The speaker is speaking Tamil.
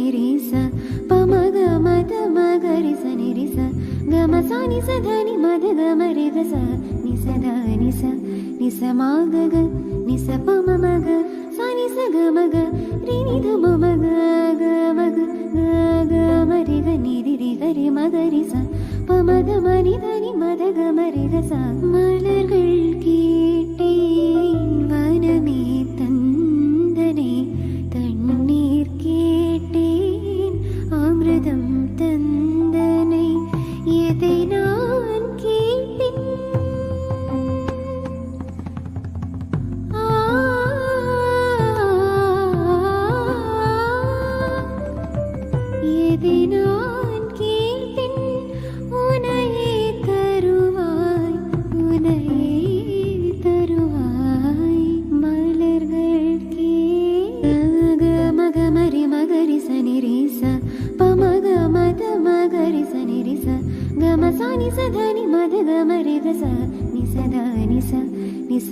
நிரிச பமக மத மகரிச நிரிச கமசா நிச தனி மத கமரிகச நிசத நிச நிச மாகக நிச பமமக சனிச கமக ரினித மமக கமக கமரிக நிரிரி கரி மகரிச பமத மனிதனி மத கமரிகச மலர்கள் கேட்டேன் வனமே தந்தனே தண்ணீர் கேட்டேன் அமிர்தம் தந்தனை எதை நான் கேட்டேன் எதை நான் கேட்டேன் உனையே தருவாய் உனையே தருவாய் மலர்கள் மக மரி மகரி சனிரிச பமக மத மகரி சனிரிச கமசா நிச தனி மத கமரிகச நிசத நிச நிச